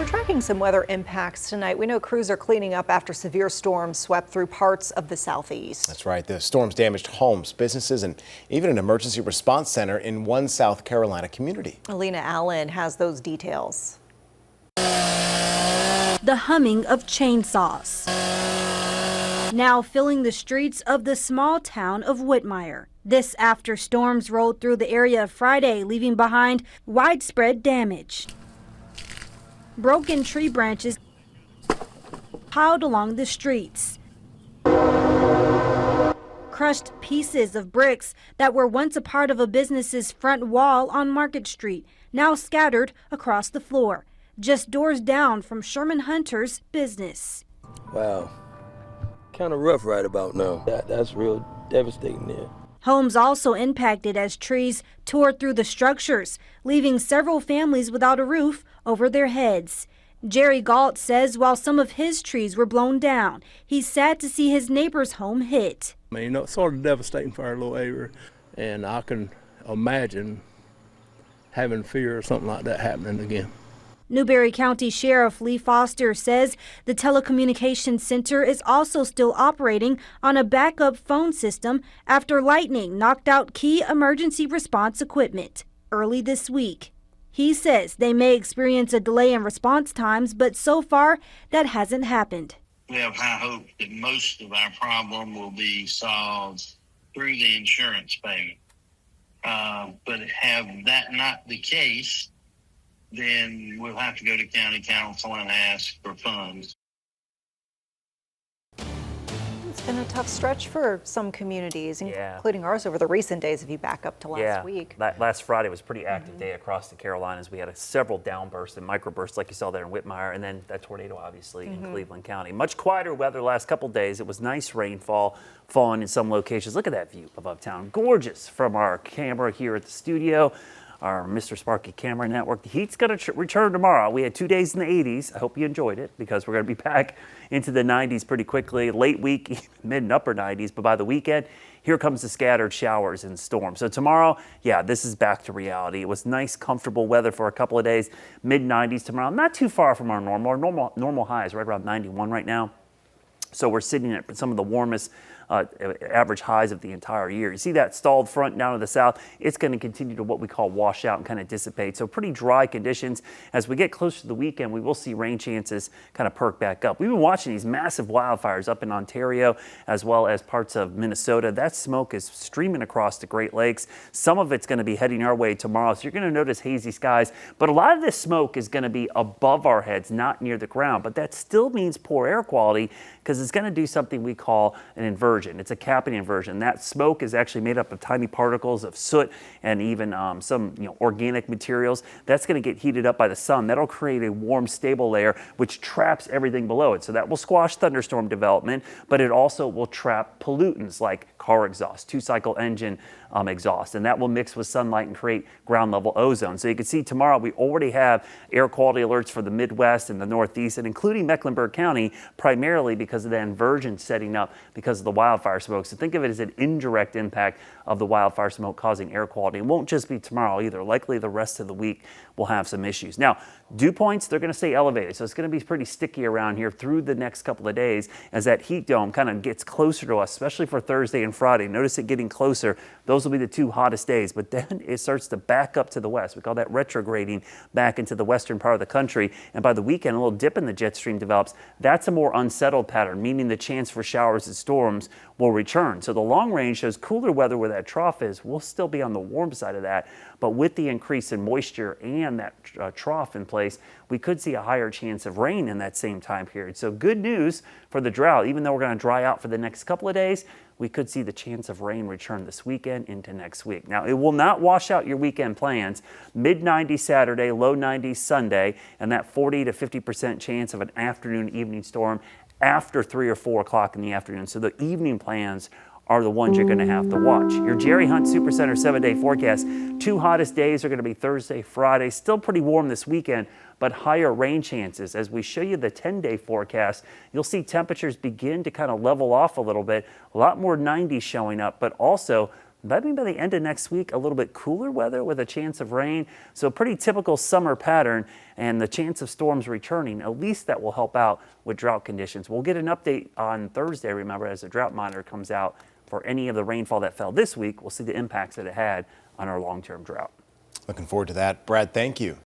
tracking some weather impacts tonight. We know crews are cleaning up after severe storms swept through parts of the southeast. That's right. The storms damaged homes, businesses, and even an emergency response center in one South Carolina community. Alina Allen has those details. The humming of chainsaws now filling the streets of the small town of Whitmire. This after storms rolled through the area Friday, leaving behind widespread damage. Broken tree branches piled along the streets. Crushed pieces of bricks that were once a part of a business's front wall on Market Street, now scattered across the floor, just doors down from Sherman Hunter's business. Wow, kind of rough right about now. That's real devastating there. Homes also impacted as trees tore through the structures, leaving several families without a roof over their heads. Jerry Galt says while some of his trees were blown down, he's sad to see his neighbor's home hit. I mean, it's sort of devastating for our little area, and I can imagine having fear of something like that happening again. Newberry County Sheriff Lee Foster says the telecommunications center is also still operating on a backup phone system after lightning knocked out key emergency response equipment early this week. He says they may experience a delay in response times, but so far that hasn't happened. We have high hope that most of our problem will be solved through the insurance payment. But have that not the case, then we'll have to go to county council and ask for funds. It's been a tough stretch for some communities, including ours over the recent days if you back up to last week. Last Friday was a pretty active day across the Carolinas. We had several downbursts and microbursts like you saw there in Whitmire, and then that tornado obviously in Cleveland County. Much quieter weather last couple days. It was nice rainfall falling in some locations. Look at that view above town. Gorgeous from our camera here at the studio. Our Mr. Sparky Camera Network. The heat's going to return tomorrow. We had 2 days in the 80s. I hope you enjoyed it because we're going to be back into the 90s pretty quickly. Late week, even mid and upper 90s. But by the weekend, here comes the scattered showers and storms. So tomorrow, this is back to reality. It was nice, comfortable weather for a couple of days. Mid 90s tomorrow. Not too far from our normal. Our normal high is right around 91 right now. So we're sitting at some of the warmest average highs of the entire year. You see that stalled front down to the south, it's going to continue to what we call wash out and kind of dissipate. So pretty dry conditions. As we get closer to the weekend, we will see rain chances kind of perk back up. We've been watching these massive wildfires up in Ontario as well as parts of Minnesota. That smoke is streaming across the Great Lakes. Some of it's going to be heading our way tomorrow, so you're going to notice hazy skies. But a lot of this smoke is going to be above our heads, not near the ground. But that still means poor air quality because it's going to do something we call an inversion. It's a capping inversion. That smoke is actually made up of tiny particles of soot and even some organic materials. That's going to get heated up by the sun. That'll create a warm, stable layer which traps everything below it. So that will squash thunderstorm development, but it also will trap pollutants like car exhaust, two-cycle engine exhaust, and that will mix with sunlight and create ground level ozone. So you can see tomorrow we already have air quality alerts for the Midwest and the Northeast, and including Mecklenburg County, primarily because of the inversion setting up because of the wildfire smoke. So think of it as an indirect impact of the wildfire smoke causing air quality. It won't just be tomorrow either. Likely the rest of the week will have some issues. Now, dew points, they're going to stay elevated, so it's going to be pretty sticky around here through the next couple of days as that heat dome kind of gets closer to us, especially for Thursday and Friday. Notice it getting closer. Those will be the two hottest days, but then it starts to back up to the west. We call that retrograding back into the western part of the country, and by the weekend, a little dip in the jet stream develops. That's a more unsettled pattern, meaning the chance for showers and storms will return. So the long range shows cooler weather where that trough is. We'll still be on the warm side of that, but with the increase in moisture and that trough in place, we could see a higher chance of rain in that same time period. So good news for the drought. Even though we're going to dry out for the next couple of days, we could see the chance of rain return this weekend into next week. Now, it will not wash out your weekend plans. Mid 90s Saturday, low 90s Sunday, and that 40 to 50% chance of an afternoon evening storm after 3 or 4 o'clock in the afternoon. So the evening plans are the ones you're going to have to watch. Your Jerry Hunt Supercenter 7-day forecast. 2 hottest days are going to be Thursday, Friday. Still pretty warm this weekend, but higher rain chances. As we show you the 10-day forecast, you'll see temperatures begin to kind of level off a little bit. A lot more 90s showing up, but also Maybe by the end of next week, a little bit cooler weather with a chance of rain. So pretty typical summer pattern, and the chance of storms returning, at least that will help out with drought conditions. We'll get an update on Thursday, remember, as the drought monitor comes out for any of the rainfall that fell this week. We'll see the impacts that it had on our long-term drought. Looking forward to that. Brad, thank you.